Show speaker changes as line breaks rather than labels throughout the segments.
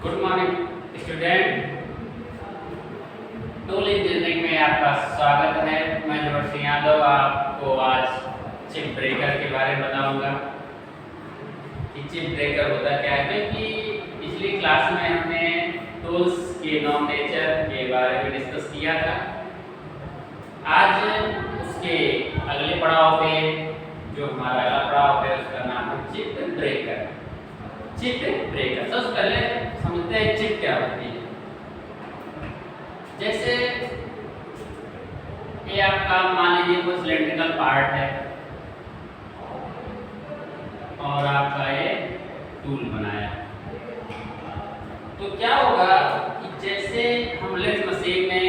Good morning student. Tool engineering में आपका स्वागत है। मैं जबर सिंह यादव आपको आज चिप ब्रेकर के बारे में बताऊंगा कि चिप ब्रेकर होता क्या है। क्योंकि पिछली क्लास में हमने टूल्स के नॉमेंक्लेचर के बारे में डिस्कस किया था। आज उसके अगले पड़ाव पे जो हमारा अगला पड़ाव है उसका नाम है चिप ब्रेकर। चिप ब्रेकर सबसे पहले समझते हैं चिप क्या होती है। जैसे ये आपका मान लीजिए कोई सिलेंड्रिकल पार्ट है और आपका ये टूल बनाया, तो क्या होगा कि जैसे हम लेथ मशीन में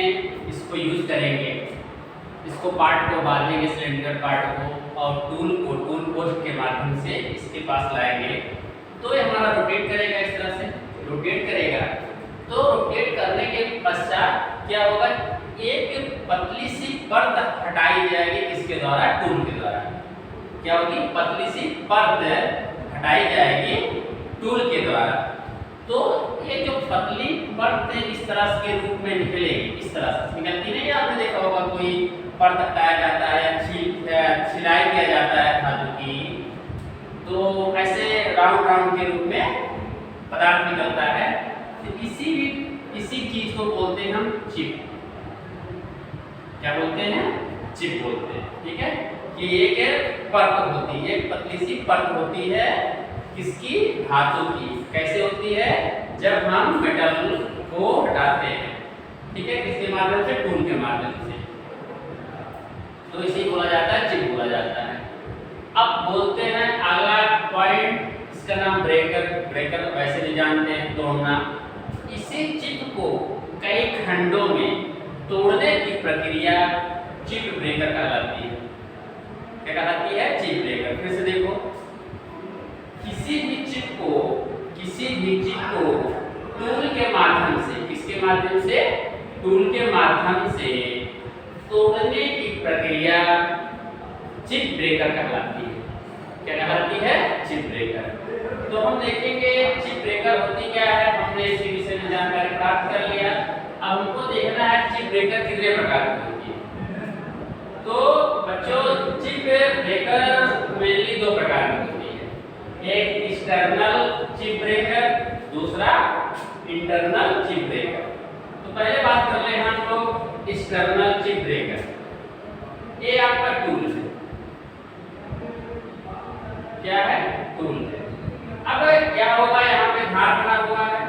इसको यूज करेंगे, इसको पार्ट को बांधेंगे सिलेंड्रिकल पार्ट को और टूल को टूल पोस्ट के माध्यम से इसके पास लाएंगे, तो ये हमारा रोटेट करेगा। इस तरह से रोटेट करेगा, तो रोटेट करने के पश्चात क्या होगा, एक पतली सी परत हटाई जाएगी। किसके द्वारा? टूल के द्वारा। क्या होगी? पतली सी परत हटाई जाएगी टूल के द्वारा। तो ये जो पतली परत इस तरह के रूप में निकलेगी, इस तरह से निकलती नहीं। आपने देखा होगा कोई परत हटाया जाता है या सिलाई किया जाता है धातु की, तो ऐसे राउंड राउंड के रूप में पदार्थ निकलता है। तो इसी चीज को बोलते हैं हम चिप। क्या बोलते हैं? चिप बोलते हैं। ठीक है, कि एक परत होती है, एक पतली सी परत होती है। किसकी? धातु की। कैसे होती है? जब हम मेटल को हटाते हैं, ठीक है, किसके माध्यम से? टूल के माध्यम से। तो इसे बोला जाता है चिप बोला जाता है। अब बोलते हैं अगला पॉइंट, इसका नाम ब्रेकर। ब्रेकर वैसे नहीं जानते हैं, तोड़ना। इसी चिप को कई खंडों में तोड़ने की प्रक्रिया चिप ब्रेकर कहलाती है। क्या कहलाती है? Chip breaker. फिर से देखो, किसी भी चिप को टूल के माध्यम से, किसके माध्यम से? टूल के माध्यम से तोड़ने की प्रक्रिया चिप ब्रेकर कहलाती है। क्या कहलाती है? Chip breaker. तो हम देखेंगे चिप ब्रेकर होती क्या है। हमने इसके विषय में जानकारी प्राप्त कर लिया। अब हमको देखना है चिप ब्रेकर कितने प्रकार की होती है। तो बच्चों, चिप ब्रेकर मेनली दो प्रकार की होती है। एक एक्सटर्नल चिप ब्रेकर, दूसरा इंटरनल चिप ब्रेकर। तो पहले बात कर ले हम लोग एक्सटर्नल चिप ब्रेकर। ये आपका टूल है। क्या है? टूल है। अब क्या होगा, यहाँ पे धार बना हुआ है,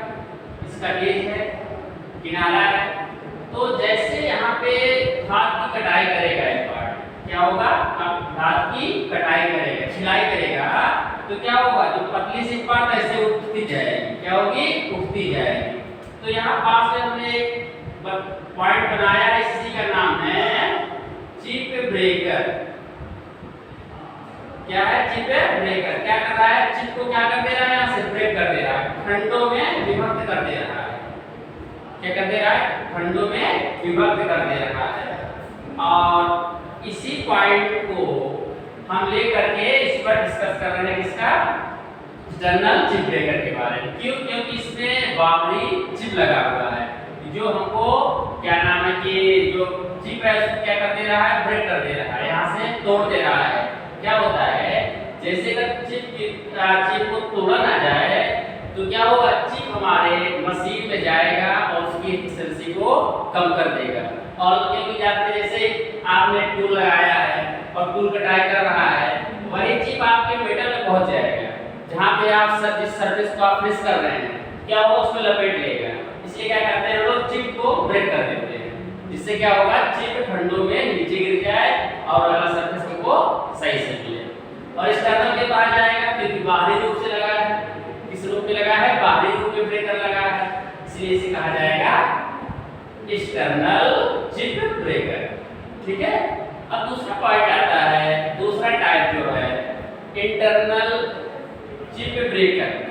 इसका गेज है, किनारा है। तो जैसे यहाँ पे धात की कटाई करेगा एक पार्ट, क्या होगा, अब धात की कटाई करेगा, छिलाई करेगा, तो क्या होगा, जो पतली सी परत ऐसे उठती जाएगी। क्या होगी? उठती जाएगी। तो यहाँ पास में हमने एक पॉइंट बनाया है, इसी का नाम है चिप ब्रेकर। क्या है? Chip breaker. क्या कर रहा है? चिप को क्या कर दे रहा है? यहाँ से ब्रेक कर दे रहा है, खंडों में विभक्त कर दे रहा है। क्या कर दे रहा है? खंडों में विभक्त कर दे रहा है। और इसी पॉइंट को हम लेकर के इस पर डिस्कस कर रहे हैं। किसका? एक्सटर्नल चिप ब्रेकर के बारे में। क्यों? क्योंकि इसमें बाहरी चिप लगा हुआ है, जो हमको क्या नाम है कि जो चिप है उसको क्या कर दे रहा है? ब्रेक कर दे रहा है, यहाँ से तोड़ दे रहा है। क्या होता है, जैसे अगर चिप को तोड़ा ना जाए तो क्या होगा, चिप हमारे मशीन में जाएगा और उसकी एफिशिएंसी को कम कर देगा। और क्योंकि जाते जैसे आपने टूल लगाया है और टूल कटाई कर रहा है, वही चिप आपके मेटल में पहुंच जाएगा, जहाँ पे आप जिस सर्विस को आप मिस कर रहे हैं, क्या होगा, उसमें लपेट लेगा। इसलिए क्या करते हैं लोग, चिप को ब्रेक कर देते हैं, जिससे क्या होगा, चिप खंडों में नीचे गिर जाए और अगला सर्विस को सही से मिले। और एक्सटर्नल के बाहर जाएगा क्योंकि बाहरी रूप से लगा है। किस रूप में लगा है? बाहरी रूप में ब्रेकर लगा है, इसलिए इसे कहा जाएगा एक्सटर्नल चिप ब्रेकर। ठीक है। अब दूसरा पॉइंट आता है, दूसरा टाइप जो है इंटरनल चिप ब्रेकर।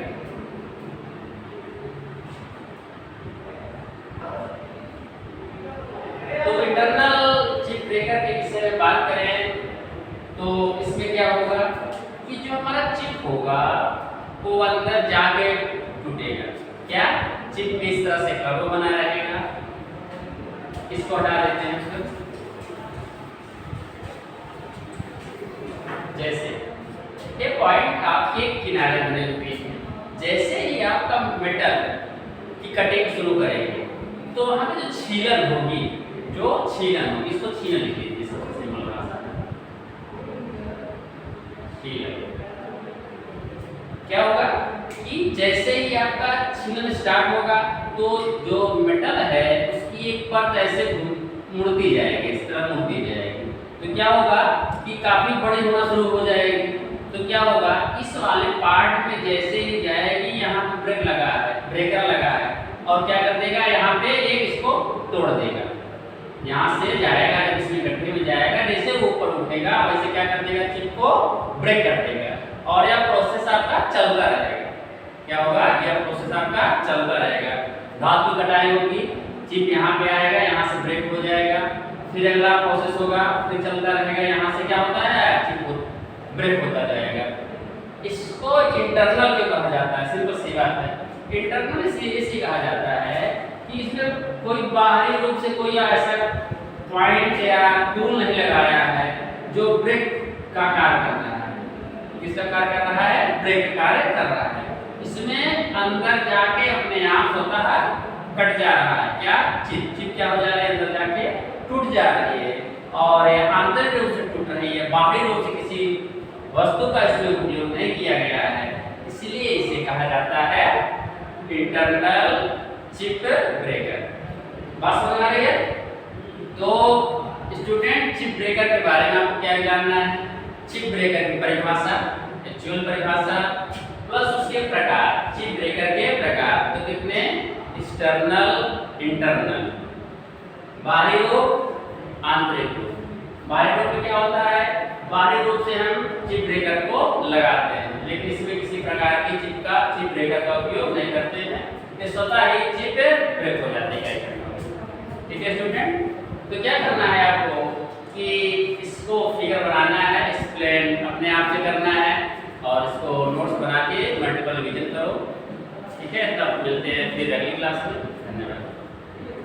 तो इंटरनल चिप ब्रेकर के विषय में बात करें तो इसमें क्या होगा कि जो हमारा चिप होगा वो अंदर जाके टूटेगा। क्या? तरह से कर्व बना रहेगा। इसको हटा देते हैं फिर। जैसे ये पॉइंट आपके किनारे बने हुए हैं, जैसे ही आपका मेटल की कटिंग शुरू करेंगे तो वहां पे जो छीलन होगी, इसको छीलन लिख लीजिए सबसे सिंपल भाषा में। छीलन क्या होगा कि जैसे ही आपका छीलन स्टार्ट होगा तो जो मेटल है उसकी एक परत ऐसे मुड़ती जाएगी, इस तरह मुड़ती जाएगी। तो क्या होगा कि काफी बड़ी होना शुरू हो जाएगी। तो क्या होगा, इस वाले पार्ट में जैसे ही जाएगी, यहाँ पे ब्रेकर लगा है और क्या कर देगा, यहाँ पे एक इसको तोड़ देगा। यहाँ से जाएगा, जब इसमें गड्ढे में जाएगा, जैसे ऊपर उठेगा वैसे क्या कर देगा, चिप को ब्रेक कर देगा और यह प्रोसेस आपका चलता रहेगा। क्या होगा, यह प्रोसेस आपका चलता रहेगा। धातु की कटाई होगी, चिप यहाँ पे आएगा, यहाँ से ब्रेक हो जाएगा, फिर अगला प्रोसेस होगा, फिर चलता रहेगा। यहाँ से क्या होता है, चिप ब्रेक होता जाएगा। इसको इंटरनल क्यों कहा जाता है, सिंपल सी बात है। इंटरनल इसलिए कहा जाता है कि इसमें कोई बाहरी रूप से कोई ऐसा पॉइंट या टूल नहीं लगाया है जो ब्रेक का कार्य कर रहा है। किसका कार्य कर रहा है, ब्रेक कार्य कर रहा है। इसमें अंदर जाके अपने आप होता है कट जा रहा है। क्या चिप क्या हो जा रहा है, अंदर जाके टूट जा रही है और आंतरिक रूप से टूट रही है, बाहरी रूप से किसी वस्तु का इसमें उपयोग नहीं किया गया है, इसलिए इसे कहा जाता है इंटरनल चिप ब्रेकर। बात समझ आ रही है? तो स्टूडेंट, चिप ब्रेकर के बारे में आपको क्या जानना है? चिप ब्रेकर की परिभाषा, एक्चुअल परिभाषा प्लस उसके प्रकार, चिप ब्रेकर के प्रकार तो कितने, एक्सटर्नल, इंटरनल, बाहरी रूप, आंतरिक रूप। बाहरी रूप में क्या होता है, बाहरी रूप से हम चिप ब्रेकर को लगाते हैं, लेकिन इसमें किसी प्रकार की चिप ब्रेकर का उपयोग नहीं करते हैं, ये स्वतः ही चिप ब्रेक हो जाती है। ठीक है स्टूडेंट, तो क्या करना है आपको कि इसको फिगर बनाना है, एक्सप्लेन अपने आप से करना है और इसको नोट्स बना के मल्टीपल रिवीजन करो। ठीक है, तब मिलते हैं फिर अगली क्लास में। धन्यवाद।